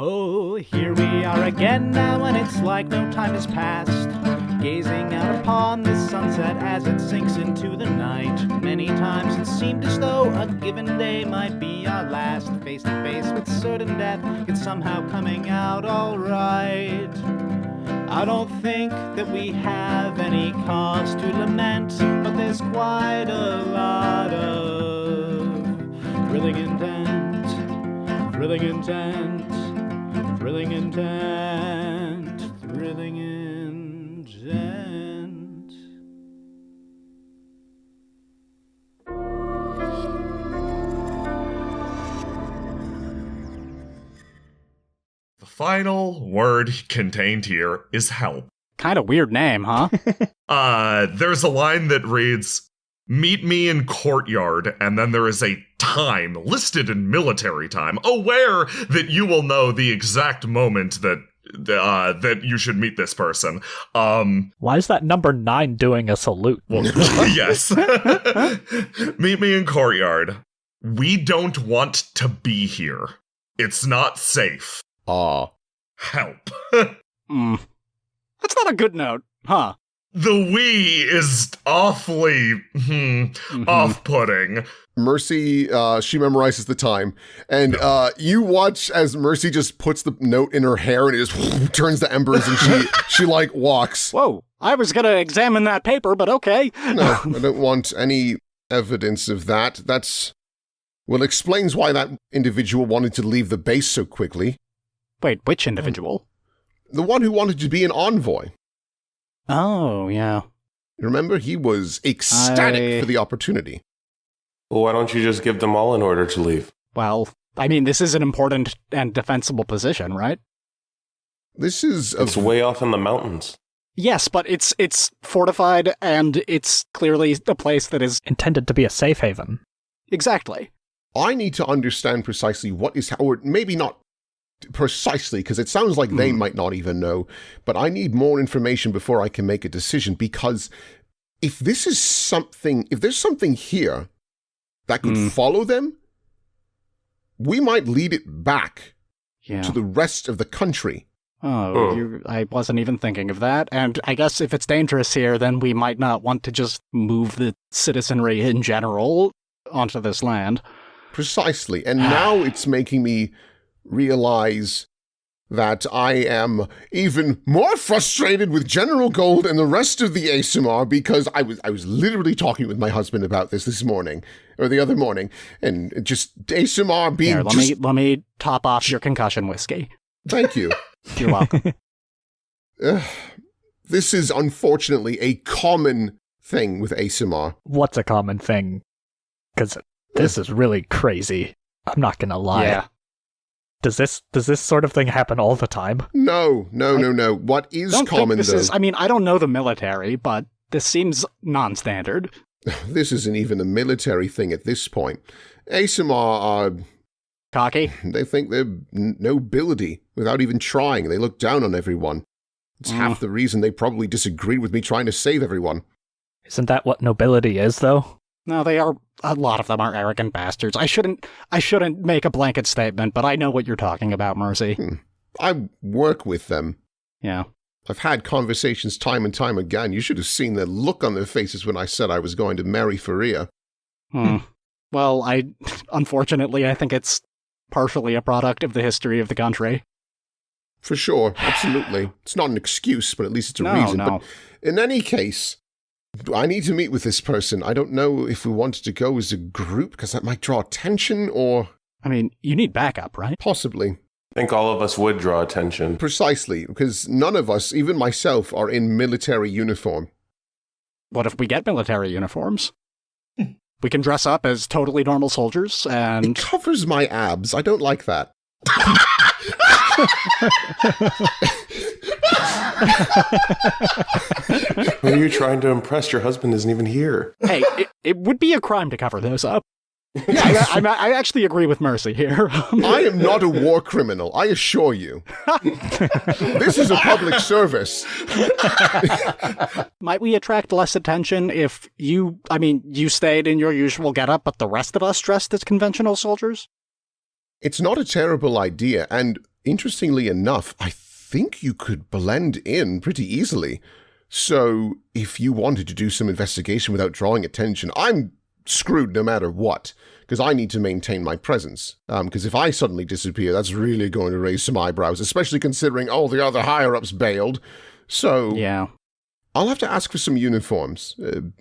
Oh, here we are again now, and it's like no time has passed. Gazing out upon the sunset as it sinks into the night. Many times it seemed as though a given day might be our last. Face to face with certain death, it's somehow coming out alright. I don't think that we have any cause to lament, but there's quite a lot of thrilling intent, thrilling intent, thrilling intent, thrilling intent. The final word contained here is help. Kind of weird name, huh? There's a line that reads, "Meet me in courtyard," and then there is a time listed in military time, aware that you will know the exact moment that you should meet this person. Why is that number 9 doing a salute? Well, yes. Meet me in courtyard. We don't want to be here. It's not safe. Help. That's not a good note, huh? The we is awfully off-putting. Mercy, she memorizes the time, and you watch as Mercy just puts the note in her hair and it just turns to embers, and she like walks. Whoa, I was gonna examine that paper, but okay. No, I don't want any evidence of that. Well, explains why that individual wanted to leave the base so quickly. Wait, which individual? The one who wanted to be an envoy. Oh, yeah. Remember, he was ecstatic for the opportunity. Well, why don't you just give them all an order to leave? Well, I mean, this is an important and defensible position, right? It's way off in the mountains. Yes, but it's fortified, and it's clearly a place that is intended to be a safe haven. Exactly. I need to understand precisely what is how, or maybe not precisely, because it sounds like they might not even know, but I need more information before I can make a decision, because if there's something here that could follow them, we might lead it back to the rest of the country. I wasn't even thinking of that, and I guess if it's dangerous here, then we might not want to just move the citizenry in general onto this land. Precisely, and now it's making me realize that I am even more frustrated with General Gold and the rest of the ASMR, because I was literally talking with my husband about this morning, or the other morning, and just ASMR being Here, let me top off your concussion whiskey. Thank you. You're welcome. This is unfortunately a common thing with ASMR. What's a common thing? Because this is really crazy. I'm not gonna lie. Yeah. Does this sort of thing happen all the time? No. What is common, though? I don't know the military, but this seems non-standard. This isn't even a military thing at this point. ASMR are cocky. They think they're nobility without even trying. They look down on everyone. It's half the reason they probably disagree with me trying to save everyone. Isn't that what nobility is, though? No, they are. A lot of them are arrogant bastards. I shouldn't make a blanket statement, but I know what you're talking about, Mercy. I work with them. Yeah. I've had conversations time and time again. You should have seen the look on their faces when I said I was going to marry Faria. Well, unfortunately, I think it's partially a product of the history of the country. For sure, absolutely. It's not an excuse, but at least it's a reason. No. But in any case, I need to meet with this person. I don't know if we wanted to go as a group, because that might draw attention, or... I mean, you need backup, right? Possibly. I think all of us would draw attention. Precisely, because none of us, even myself, are in military uniform. What if we get military uniforms? We can dress up as totally normal soldiers, and... It covers my abs. I don't like that. Who are you trying to impress? Your husband isn't even here. Hey, it would be a crime to cover those up. Yeah, I actually agree with Mercy here. I am not a war criminal, I assure you. This is a public service. Might we attract less attention if you stayed in your usual getup, but the rest of us dressed as conventional soldiers? It's not a terrible idea, and interestingly enough, I think you could blend in pretty easily. So if you wanted to do some investigation without drawing attention, I'm screwed no matter what, because I need to maintain my presence. Because if I suddenly disappear, that's really going to raise some eyebrows, especially considering all the other higher-ups bailed. So Yeah. I'll have to ask for some uniforms.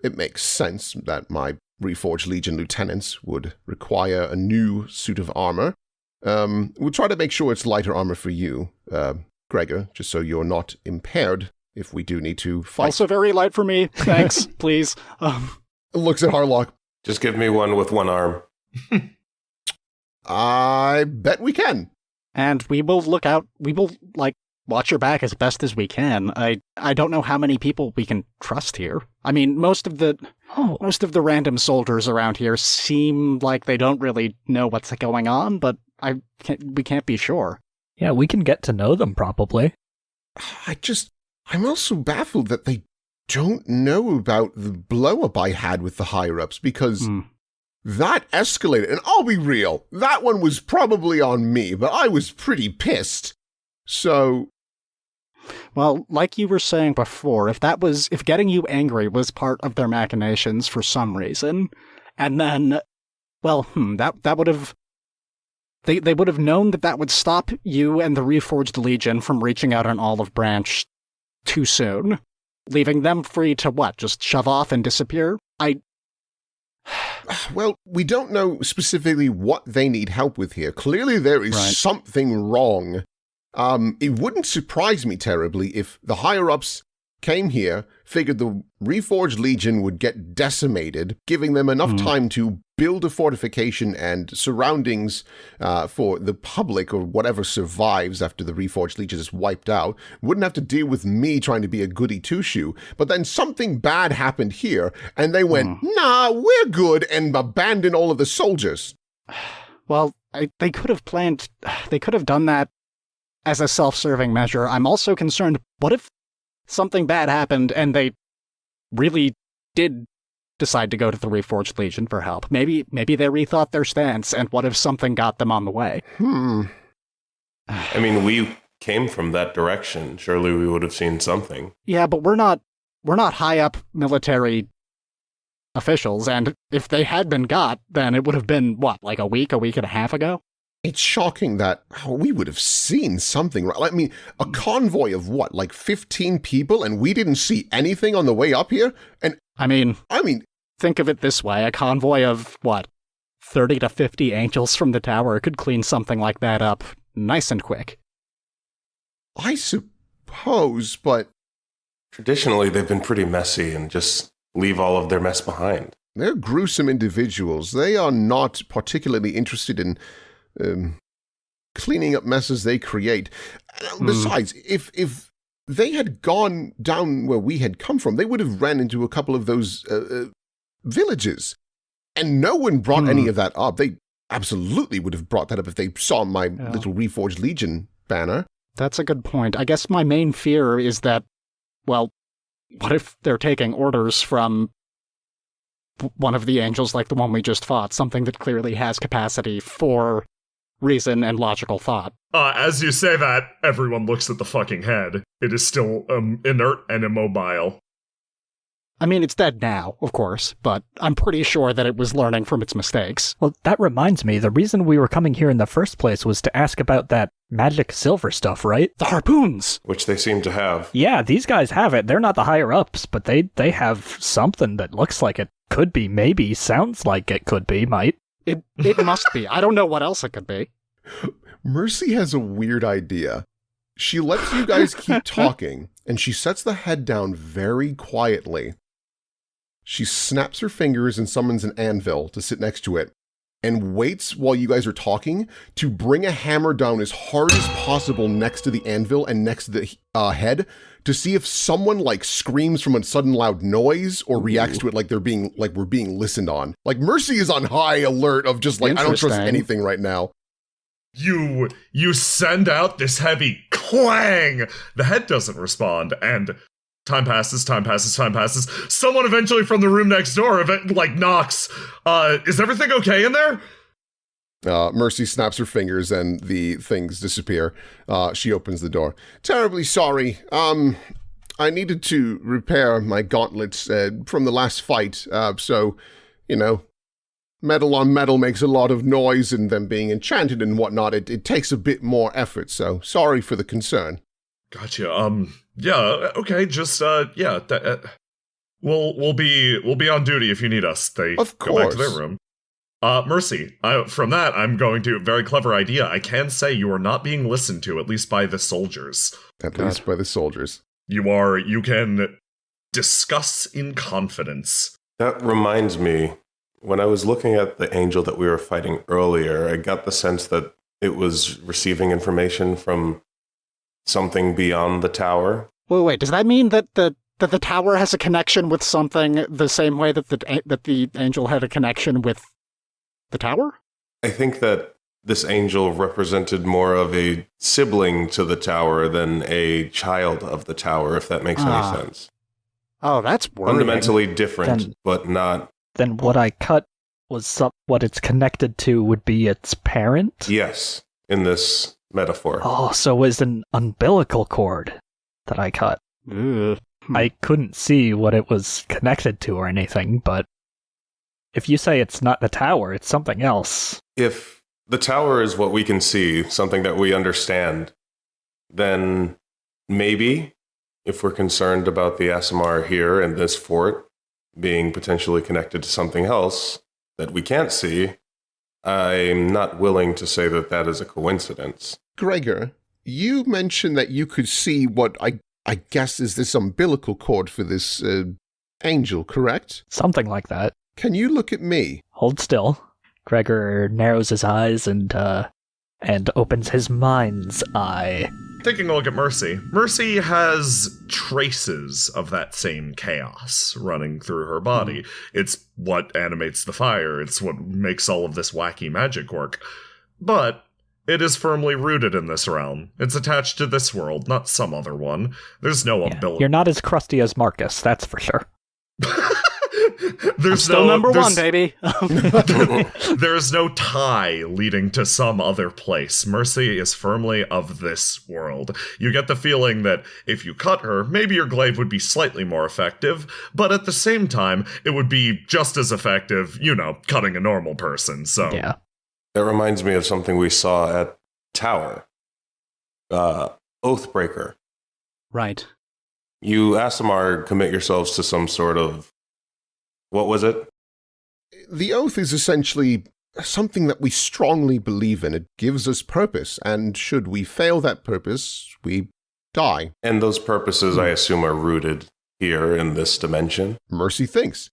It makes sense that my Reforged Legion lieutenants would require a new suit of armor. We'll try to make sure it's lighter armor for you, Gregor, just so you're not impaired if we do need to fight. Also very light for me. Thanks, please. Looks at Harlock. Just give me one with one arm. I bet we can. And we will look out. We will, watch your back as best as we can. I don't know how many people we can trust here. I mean, most of the random soldiers around here seem like they don't really know what's going on, but we can't be sure. Yeah, we can get to know them probably. I'm also baffled that they don't know about the blow-up I had with the higher-ups, because that escalated. And I'll be real, that one was probably on me, but I was pretty pissed. So... Well, like you were saying before, if getting you angry was part of their machinations for some reason, and then, well, that would have... They would have known that would stop you and the Reforged Legion from reaching out an olive branch too soon, leaving them free to what, just shove off and disappear? Well, we don't know specifically what they need help with here. Clearly there is something wrong. It wouldn't surprise me terribly if the higher-ups came here, figured the Reforged Legion would get decimated, giving them enough time to build a fortification and surroundings for the public or whatever survives after the Reforged Legion is wiped out. Wouldn't have to deal with me trying to be a goody two-shoe. But then something bad happened here, and they went, nah, we're good, and abandoned all of the soldiers. Well, they could have done that as a self-serving measure. I'm also concerned, what if something bad happened and they really did decide to go to the Reforged Legion for help? Maybe they rethought their stance, and what if something got them on the way? I mean, we came from that direction. Surely we would have seen something. Yeah, but we're not high up military officials, and if they had been got, then it would have been, what, like a week and a half ago? It's shocking that we would have seen something. I mean, a convoy of what, like 15 people, and we didn't see anything on the way up here? And I mean, think of it this way. A convoy of, what, 30 to 50 angels from the tower could clean something like that up nice and quick. I suppose, but... Traditionally, they've been pretty messy and just leave all of their mess behind. They're gruesome individuals. They are not particularly interested in... cleaning up messes they create. Besides, if they had gone down where we had come from, they would have ran into a couple of those villages. And no one brought any of that up. They absolutely would have brought that up if they saw my little Reforged Legion banner. That's a good point. I guess my main fear is that, well, what if they're taking orders from one of the angels like the one we just fought, something that clearly has capacity for reason and logical thought? As you say that, everyone looks at the fucking head. It is still inert and immobile. I mean, it's dead now, of course, but I'm pretty sure that it was learning from its mistakes. Well, that reminds me, the reason we were coming here in the first place was to ask about that magic silver stuff, right? The harpoons! Which they seem to have. Yeah, these guys have it. They're not the higher-ups, but they have something that looks like it could be, maybe, sounds like it could be, might. It must be. I don't know what else it could be. Mercy has a weird idea. She lets you guys keep talking, and she sets the head down very quietly. She snaps her fingers and summons an anvil to sit next to it, and waits while you guys are talking to bring a hammer down as hard as possible next to the anvil and next to the head to see if someone screams from a sudden loud noise or reacts to it like we're being listened on. Mercy is on high alert of just I don't trust anything right now. You send out this heavy clang. The head doesn't respond, and time passes. Someone eventually from the room next door knocks. Is everything okay in there? Mercy snaps her fingers and the things disappear. She opens the door. Terribly sorry. I needed to repair my gauntlets from the last fight, so, metal on metal makes a lot of noise, and them being enchanted and whatnot, it takes a bit more effort, so sorry for the concern. Gotcha. Yeah, okay, just, we'll be on duty if you need us. They Of go back to course. their room. Mercy, from that, I'm going to, very clever idea, I can say you are not being listened to, at least by the soldiers. At least by the soldiers. You can discuss in confidence. That reminds me, when I was looking at the angel that we were fighting earlier, I got the sense that it was receiving information from something beyond the tower. Wait, does that mean that the tower has a connection with something the same way that the angel had a connection with the tower? I think that this angel represented more of a sibling to the tower than a child of the tower, if that makes any sense. Oh, that's worrying. Fundamentally different, Then- but not... Then what I cut was what it's connected to would be its parent? Yes, in this metaphor. Oh, so it was an umbilical cord that I cut. Ugh. I couldn't see what it was connected to or anything, but if you say it's not the tower, it's something else. If the tower is what we can see, something that we understand, then maybe, if we're concerned about the Asimar here and this fort being potentially connected to something else that we can't see, I'm not willing to say that that is a coincidence. Gregor, you mentioned that you could see what I guess is this umbilical cord for this angel, correct? Something like that. Can you look at me? Hold still. Gregor narrows his eyes and opens his mind's eye. Taking a look at Mercy. Mercy has traces of that same chaos running through her body. It's what animates the fire. It's what makes all of this wacky magic work. But it is firmly rooted in this realm. It's attached to this world, not some other one. There's no Yeah, umbilical. you're not as crusty as Marcus, that's for sure. I'm still number one, baby. There's no tie leading to some other place. Mercy is firmly of this world. You get the feeling that if you cut her, maybe your glaive would be slightly more effective, but at the same time, it would be just as effective, cutting a normal person, so... Yeah. That reminds me of something we saw at Tower. Oathbreaker. Right. You, Asimar, commit yourselves to some sort of... What was it? The oath is essentially something that we strongly believe in. It gives us purpose, and should we fail that purpose, we die. And those purposes, I assume, are rooted here in this dimension. Mercy thinks.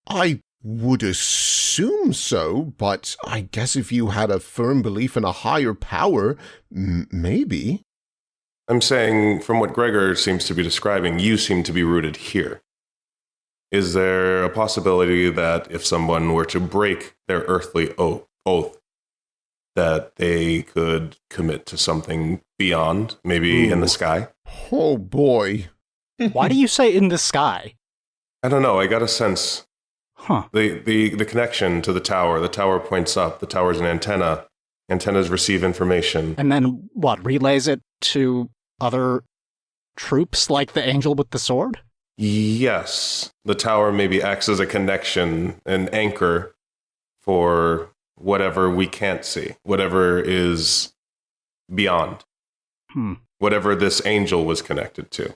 I would assume so, but I guess if you had a firm belief in a higher power, maybe. I'm saying, from what Gregor seems to be describing, you seem to be rooted here. Is there a possibility that if someone were to break their earthly oath, that they could commit to something beyond, maybe in the sky? Oh boy. Why do you say in the sky? I don't know, I got a sense. Huh. The connection to the tower points up, the tower's an antenna. Antennas receive information. And then, relays it to other troops like the angel with the sword? Yes, the tower maybe acts as a connection, an anchor for whatever we can't see, whatever is beyond, whatever this angel was connected to.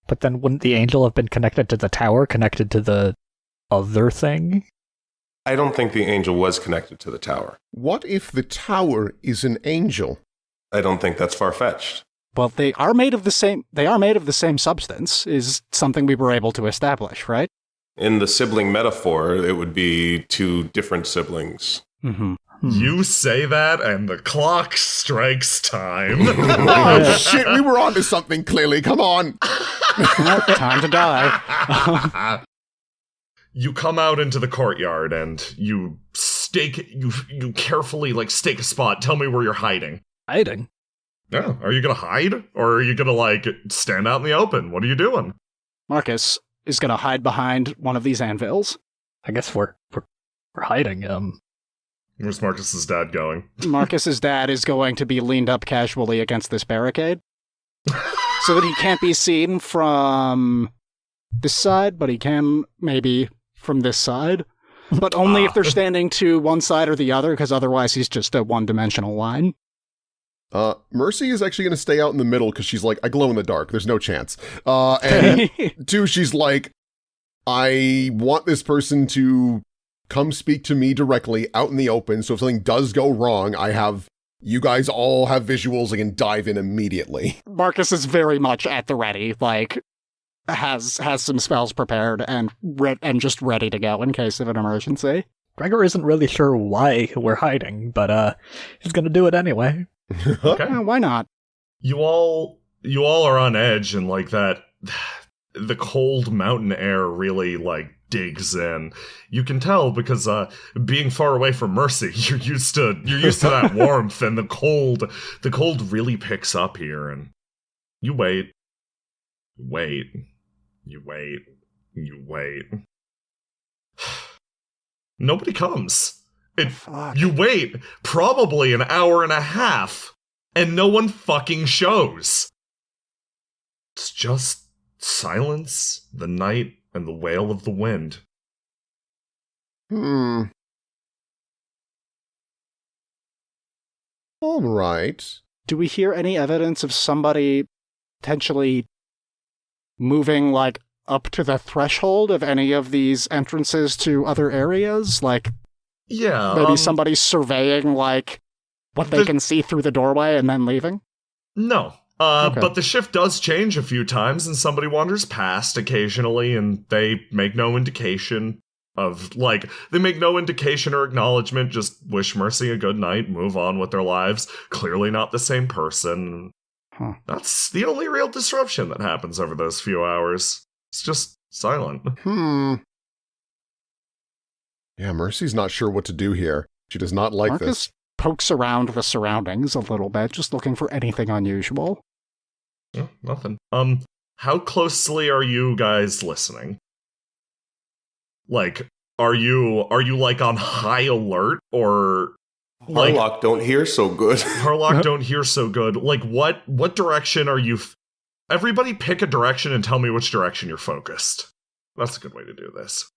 But then wouldn't the angel have been connected to the tower, connected to the other thing? I don't think the angel was connected to the tower. What if the tower is an angel? I don't think that's far-fetched. Well, they are made of the same substance, is something we were able to establish, right? In the sibling metaphor, it would be two different siblings. Mm-hmm. You say that, and the clock strikes time. Oh, shit, we were onto something, clearly. Come on. Time to die. You come out into the courtyard, and you carefully, stake a spot. Tell me where you're hiding. Hiding? Yeah, are you gonna hide? Or are you gonna, stand out in the open? What are you doing? Marcus is going to hide behind one of these anvils. I guess we're hiding. Where's Marcus's dad going? Marcus's dad is going to be leaned up casually against this barricade so that he can't be seen from this side, but he can maybe from this side. But only if they're standing to one side or the other, because otherwise he's just a one-dimensional line. Mercy is actually going to stay out in the middle because she's like, I glow in the dark. There's no chance. And two, she's like, I want this person to come speak to me directly out in the open. So if something does go wrong, you guys all have visuals and can dive in immediately. Marcus is very much at the ready, like, has some spells prepared and just ready to go in case of an emergency. Gregor isn't really sure why we're hiding, but he's gonna do it anyway. Okay. Yeah, why not? You all are on edge, and like that, the cold mountain air really like digs in. You can tell because being far away from Mercy, you're used to that warmth, and the cold really picks up here. And you wait. Nobody comes. Fuck. You wait probably an hour and a half, and no one fucking shows. It's just silence, the night, and the wail of the wind. All right. Do we hear any evidence of somebody potentially moving, like, up to the threshold of any of these entrances to other areas? Like, Yeah. maybe somebody surveying, like, what they can see through the doorway and then leaving? No. Okay. But the shift does change a few times, and somebody wanders past occasionally, and they make no indication of, like, they make no indication or acknowledgement, just wish Mercy a good night, move on with their lives. Clearly not the same person. Huh. That's the only real disruption that happens over those few hours. It's just silent. Yeah, Mercy's not sure what to do here. She does not like Marcus this. pokes around the surroundings a little bit, just looking for anything unusual. Yeah, nothing. How closely are you guys listening? Like, are you like on high alert, or like Harlock don't hear so good. Harlock don't hear so good? Like, what direction are you? Everybody pick a direction and tell me which direction you're focused. That's a good way to do this.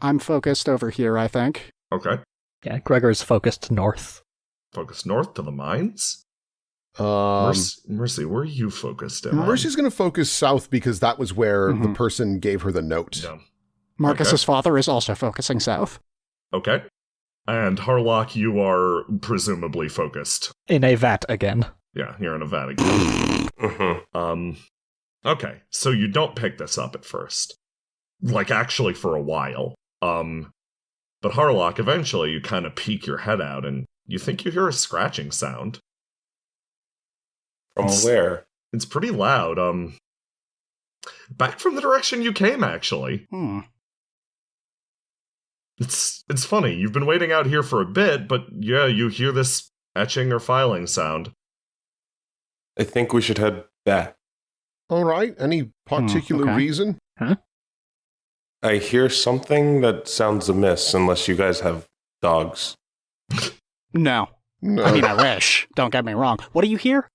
I'm focused over here, I think. Okay. Yeah, Gregor's focused north. Focus north to the mines. Um, Mercy, where are you focused in? Mercy's going to focus south because that was where the Mhm. person gave her the note. Yeah. Marcus's father is also focusing south. Okay. And Harlock, you are presumably focused. In a vat again. Yeah, you're in a vat again. Mhm. Okay, so you don't pick this up at first. Like, actually for a while. But Harlock, eventually you kind of peek your head out and you think you hear a scratching sound. From where? It's pretty loud. Back from the direction you came, actually. It's funny. You've been waiting out here for a bit, but yeah, you hear this etching or filing sound. I think we should head back. All right. Any particular okay. reason? I hear something that sounds amiss, unless you guys have dogs. No. No. I mean, I wish. Don't get me wrong. What do you hear?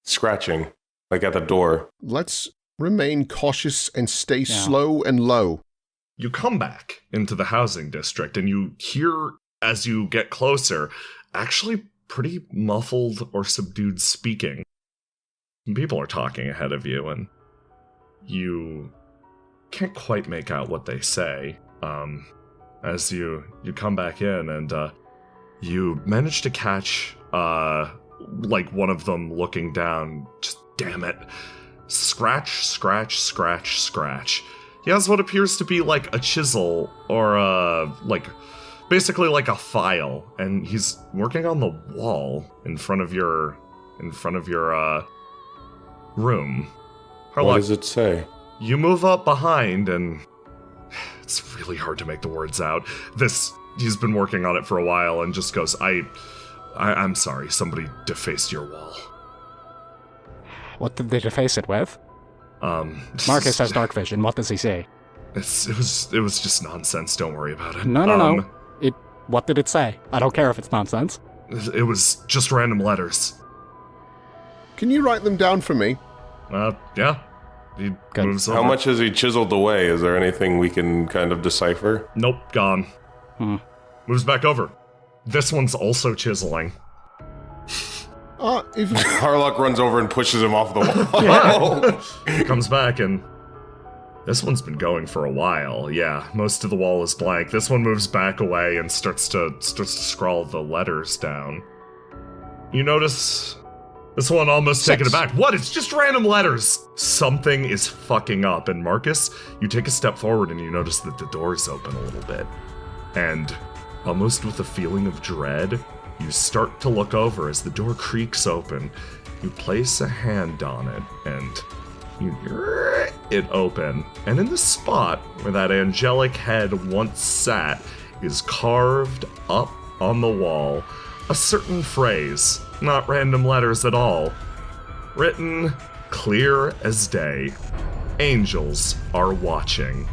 Scratching, like at the door. Let's remain cautious and stay Yeah. slow and low. You come back into the housing district and you hear, as you get closer, actually pretty muffled or subdued speaking. People are talking ahead of you, and you can't quite make out what they say. As you come back in, and you manage to catch like one of them looking down. Just damn it. Scratch, scratch, scratch, scratch. He has what appears to be like a chisel or basically like a file, and he's working on the wall in front of your room. What Harlock, does it say? you move up behind, and it's really hard to make the words out. He's been working on it for a while and just goes, I'm sorry, somebody defaced your wall. What did they deface it with? Marcus has dark vision. What does he say? It was just nonsense. Don't worry about it. No. What did it say? I don't care if it's nonsense. It was just random letters. Can you write them down for me? Yeah. He Good. moves How over. much has he chiseled away? Is there anything we can kind of decipher? Nope, gone. Moves back over. This one's also chiseling. If Harlock runs over and pushes him off the wall. Comes back and this one's been going for a while. Yeah, most of the wall is blank. This one moves back away and starts to scrawl the letters down. You notice this one almost taken aback. What? It's just random letters. Something is fucking up. And Marcus, you take a step forward and you notice that the door's open a little bit. And almost with a feeling of dread, you start to look over as the door creaks open. You place a hand on it and you hear it open. And in the spot where that angelic head once sat is carved up on the wall a certain phrase, not random letters at all, written clear as day. Angels are watching.